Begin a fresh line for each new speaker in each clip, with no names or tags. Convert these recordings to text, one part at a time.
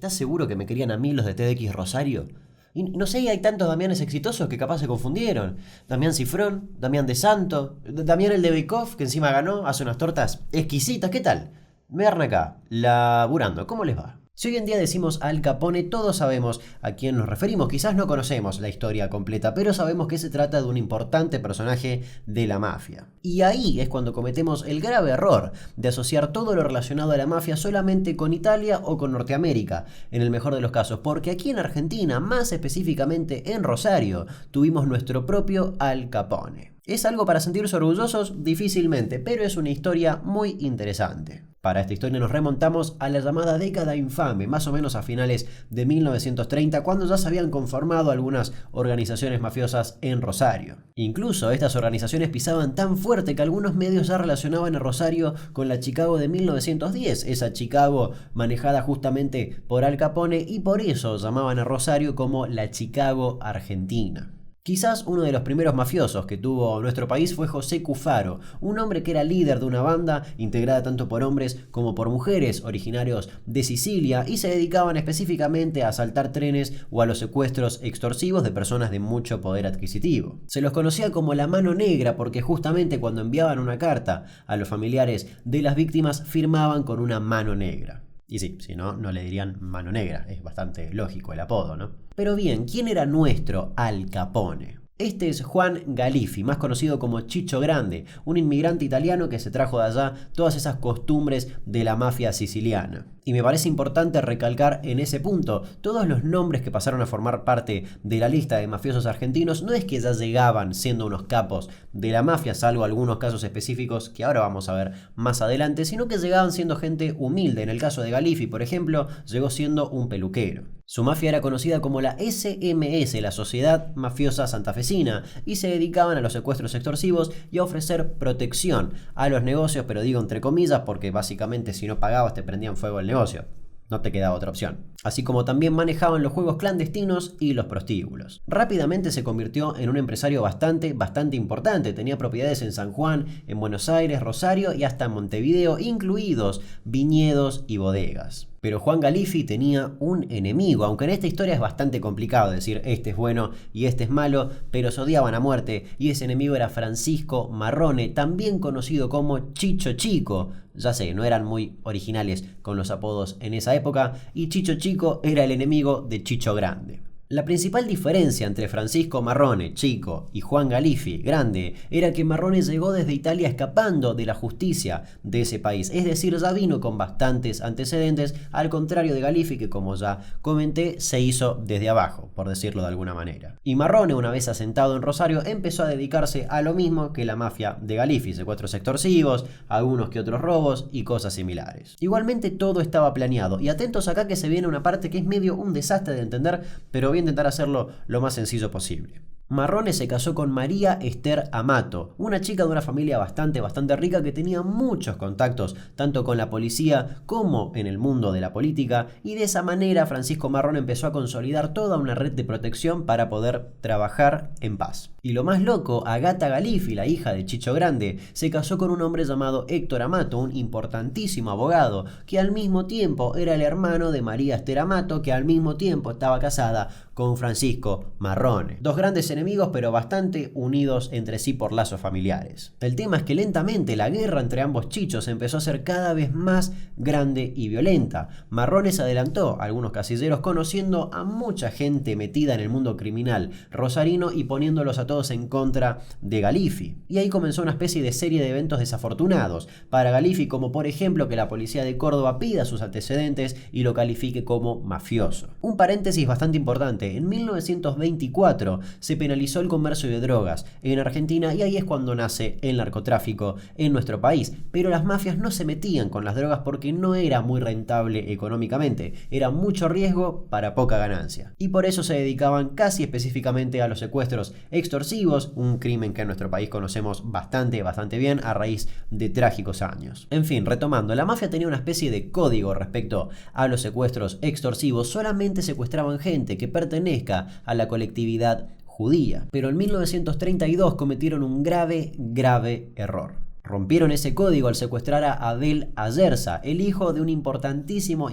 ¿estás seguro que me querían a mí los de TDX Rosario? Y no sé, hay tantos Damianes exitosos que capaz se confundieron. Damián Cifrón, Damián de Santo, Damián el de Beikoff, que encima ganó, hace unas tortas exquisitas. ¿Qué tal? Me arran acá, laburando. ¿Cómo les va? Si hoy en día decimos Al Capone, todos sabemos a quién nos referimos. Quizás no conocemos la historia completa, pero sabemos que se trata de un importante personaje de la mafia. Y ahí es cuando cometemos el grave error de asociar todo lo relacionado a la mafia solamente con Italia o con Norteamérica, en el mejor de los casos, porque aquí en Argentina, más específicamente en Rosario, tuvimos nuestro propio Al Capone. ¿Es algo para sentirse orgullosos? Difícilmente, pero es una historia muy interesante. Para esta historia nos remontamos a la llamada década infame, más o menos a finales de 1930, cuando ya se habían conformado algunas organizaciones mafiosas en Rosario. Incluso estas organizaciones pisaban tan fuerte que algunos medios ya relacionaban a Rosario con la Chicago de 1910, esa Chicago manejada justamente por Al Capone, y por eso llamaban a Rosario como la Chicago Argentina. Quizás uno de los primeros mafiosos que tuvo nuestro país fue José Cufaro, un hombre que era líder de una banda integrada tanto por hombres como por mujeres, originarios de Sicilia, y se dedicaban específicamente a asaltar trenes o a los secuestros extorsivos de personas de mucho poder adquisitivo. Se los conocía como la mano negra porque justamente cuando enviaban una carta a los familiares de las víctimas firmaban con una mano negra. Y sí, si no, no le dirían mano negra, es bastante lógico el apodo, ¿no? Pero bien, ¿quién era nuestro Al Capone? Este es Juan Galiffi, más conocido como Chicho Grande, un inmigrante italiano que se trajo de allá todas esas costumbres de la mafia siciliana. Y me parece importante recalcar en ese punto, todos los nombres que pasaron a formar parte de la lista de mafiosos argentinos no es que ya llegaban siendo unos capos de la mafia, salvo algunos casos específicos que ahora vamos a ver más adelante, sino que llegaban siendo gente humilde. En el caso de Galiffi, por ejemplo, llegó siendo un peluquero. Su mafia era conocida como la SMS, la Sociedad Mafiosa Santafesina, y se dedicaban a los secuestros extorsivos y a ofrecer protección a los negocios, pero digo entre comillas porque básicamente si no pagabas te prendían fuego el negocio. No te quedaba otra opción. Así como también manejaban los juegos clandestinos y los prostíbulos. Rápidamente se convirtió en un empresario bastante importante. Tenía propiedades en San Juan, en Buenos Aires, Rosario y hasta en Montevideo, incluidos viñedos y bodegas. Pero Juan Galiffi tenía un enemigo, aunque en esta historia es bastante complicado decir este es bueno y este es malo, pero se odiaban a muerte, y ese enemigo era Francisco Marrone, también conocido como Chicho Chico. Ya sé, no eran muy originales con los apodos en esa época, y Chicho Chico era el enemigo de Chicho Grande. La principal diferencia entre Francisco Marrone, Chico, y Juan Galiffi, Grande, era que Marrone llegó desde Italia escapando de la justicia de ese país, es decir, ya vino con bastantes antecedentes, al contrario de Galiffi, que como ya comenté, se hizo desde abajo, por decirlo de alguna manera. Y Marrone, una vez asentado en Rosario, empezó a dedicarse a lo mismo que la mafia de Galiffi, secuestros extorsivos, algunos que otros robos y cosas similares. Igualmente todo estaba planeado, y atentos acá que se viene una parte que es medio un desastre de entender, pero voy a intentar hacerlo lo más sencillo posible. Marrone se casó con María Esther Amato, una chica de una familia bastante rica que tenía muchos contactos tanto con la policía como en el mundo de la política, y de esa manera Francisco Marrone empezó a consolidar toda una red de protección para poder trabajar en paz. Y lo más loco, Agata Galiffi, la hija de Chicho Grande, se casó con un hombre llamado Héctor Amato, un importantísimo abogado, que al mismo tiempo era el hermano de María Esther Amato, que al mismo tiempo estaba casada con Francisco Marrone. Dos grandes enemigos, pero bastante unidos entre sí por lazos familiares. El tema es que lentamente la guerra entre ambos chichos empezó a ser cada vez más grande y violenta. Marrone se adelantó a algunos casilleros conociendo a mucha gente metida en el mundo criminal rosarino y poniéndolos a todos en contra de Galiffi. Y ahí comenzó una especie de serie de eventos desafortunados para Galiffi, como por ejemplo que la policía de Córdoba pida sus antecedentes y lo califique como mafioso. Un paréntesis bastante importante. En 1924 se penalizó el comercio de drogas en Argentina, y ahí es cuando nace el narcotráfico en nuestro país. Pero las mafias no se metían con las drogas porque no era muy rentable económicamente, era mucho riesgo para poca ganancia. Y por eso se dedicaban casi específicamente a los secuestros extorsivos, un crimen que en nuestro país conocemos bastante bien a raíz de trágicos años. En fin, retomando, la mafia tenía una especie de código respecto a los secuestros extorsivos. Solamente secuestraban gente que pertenezca a la colectividad judía. Pero en 1932 cometieron un grave error. Rompieron ese código al secuestrar a Adel Ayerza, el hijo de un importantísimo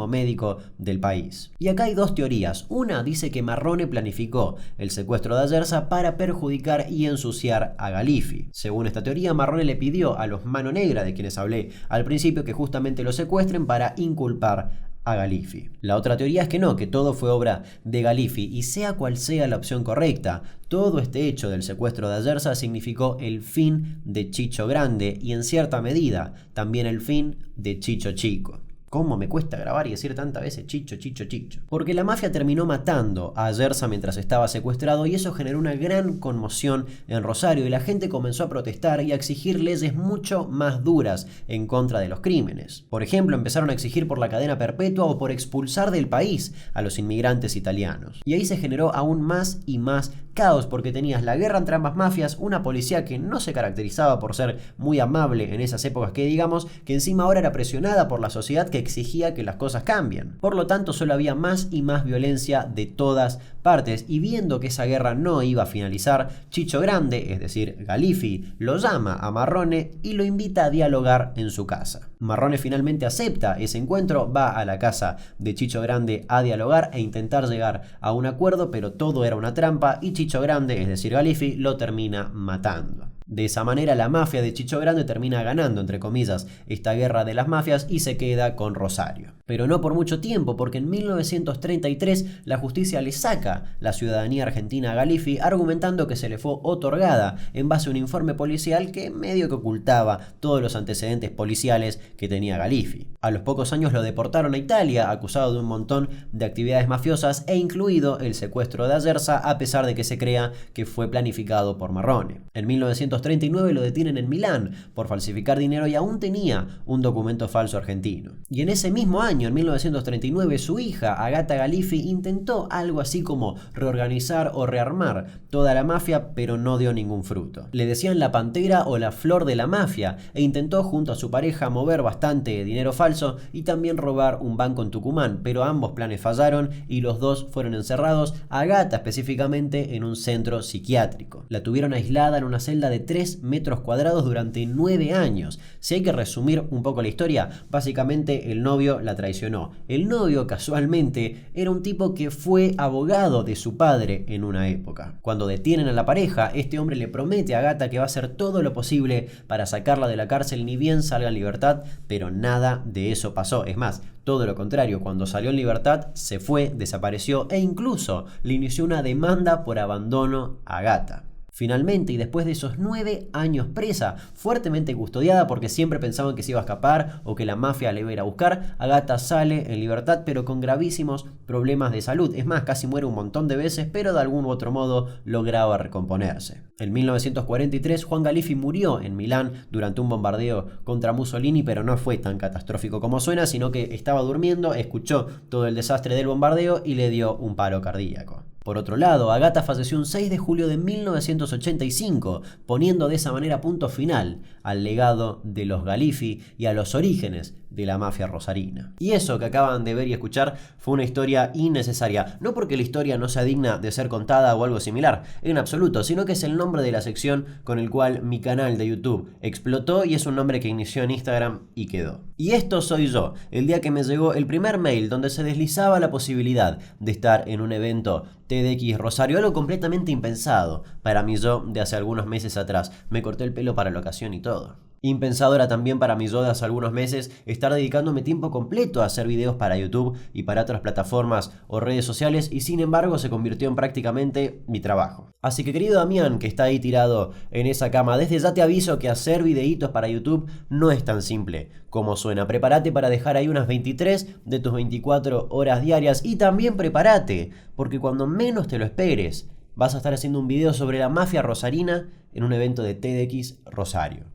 médico del país. Y acá hay dos teorías. Una dice que Marrone planificó el secuestro de Ayerza para perjudicar y ensuciar a Galifi. Según esta teoría, Marrone le pidió a los Mano Negra, de quienes hablé al principio, que justamente lo secuestren para inculpar a Galifi. La otra teoría es que no, que todo fue obra de Galifi, y sea cual sea la opción correcta, todo este hecho del secuestro de Ayerza significó el fin de Chicho Grande y en cierta medida también el fin de Chicho Chico. ¿Cómo me cuesta grabar y decir tantas veces Chicho, Chicho, Chicho? Porque la mafia terminó matando a Ayerza mientras estaba secuestrado y eso generó una gran conmoción en Rosario y la gente comenzó a protestar y a exigir leyes mucho más duras en contra de los crímenes. Por ejemplo, empezaron a exigir por la cadena perpetua o por expulsar del país a los inmigrantes italianos. Y ahí se generó aún más y más caos porque tenías la guerra entre ambas mafias, una policía que no se caracterizaba por ser muy amable en esas épocas que digamos, que encima ahora era presionada por la sociedad que exigía que las cosas cambien. Por lo tanto, solo había más y más violencia de todas partes y viendo que esa guerra no iba a finalizar, Chicho Grande, es decir, Galifi, lo llama a Marrone y lo invita a dialogar en su casa. Marrone finalmente acepta ese encuentro, va a la casa de Chicho Grande a dialogar e intentar llegar a un acuerdo, pero todo era una trampa y Chicho Grande, es decir, Galifi, lo termina matando. De esa manera la mafia de Chicho Grande termina ganando, entre comillas, esta guerra de las mafias y se queda con Rosario. Pero no por mucho tiempo, porque en 1933 la justicia le saca la ciudadanía argentina a Galifi argumentando que se le fue otorgada en base a un informe policial que medio que ocultaba todos los antecedentes policiales que tenía Galifi. A los pocos años lo deportaron a Italia acusado de un montón de actividades mafiosas e incluido el secuestro de Ayerza, a pesar de que se crea que fue planificado por Marrone. En 1939 lo detienen en Milán por falsificar dinero y aún tenía un documento falso argentino. Y en ese mismo año, en 1939, su hija, Agata Galifi, intentó algo así como reorganizar o rearmar toda la mafia, pero no dio ningún fruto. Le decían la pantera o la flor de la mafia e intentó junto a su pareja mover bastante dinero falso y también robar un banco en Tucumán, pero ambos planes fallaron y los dos fueron encerrados, Agata específicamente en un centro psiquiátrico. La tuvieron aislada en una celda de 3 metros cuadrados durante 9 años. Si hay que resumir un poco la historia, básicamente el novio la traicionó. El novio, casualmente, era un tipo que fue abogado de su padre en una época. Cuando detienen a la pareja, este hombre le promete a Agata que va a hacer todo lo posible para sacarla de la cárcel ni bien salga en libertad, pero nada de eso pasó. Es más, todo lo contrario, cuando salió en libertad se fue, desapareció e incluso le inició una demanda por abandono a Agata. Finalmente, y después de esos 9 años presa, fuertemente custodiada porque siempre pensaban que se iba a escapar o que la mafia le iba a ir a buscar, Agata sale en libertad pero con gravísimos problemas de salud. Es más, casi muere un montón de veces, pero de algún u otro modo lograba recomponerse. En 1943, Juan Galifi murió en Milán durante un bombardeo contra Mussolini, pero no fue tan catastrófico como suena, sino que estaba durmiendo, escuchó todo el desastre del bombardeo y le dio un paro cardíaco. Por otro lado, Agata falleció un 6 de julio de 1985, poniendo de esa manera punto final al legado de los Galifi y a los orígenes de la mafia rosarina. Y eso que acaban de ver y escuchar fue una historia innecesaria, no porque la historia no sea digna de ser contada o algo similar, en absoluto, sino que es el nombre de la sección con el cual mi canal de YouTube explotó y es un nombre que inició en Instagram y quedó. Y esto soy yo, el día que me llegó el primer mail donde se deslizaba la posibilidad de estar en un evento TEDx Rosario, algo completamente impensado para mí yo de hace algunos meses atrás. Me corté el pelo para la ocasión y todo. Impensado era también para mí yo de hace algunos meses estar dedicándome tiempo completo a hacer videos para YouTube y para otras plataformas o redes sociales y sin embargo se convirtió en prácticamente mi trabajo. Así que querido Damián, que está ahí tirado en esa cama, desde ya te aviso que hacer videitos para YouTube no es tan simple como suena. Prepárate para dejar ahí unas 23 de tus 24 horas diarias y también prepárate porque cuando menos te lo esperes vas a estar haciendo un video sobre la mafia rosarina en un evento de TEDx Rosario.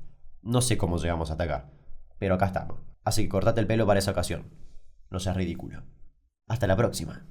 No sé cómo llegamos hasta acá, pero acá estamos. Así que cortate el pelo para esa ocasión. No seas ridículo. Hasta la próxima.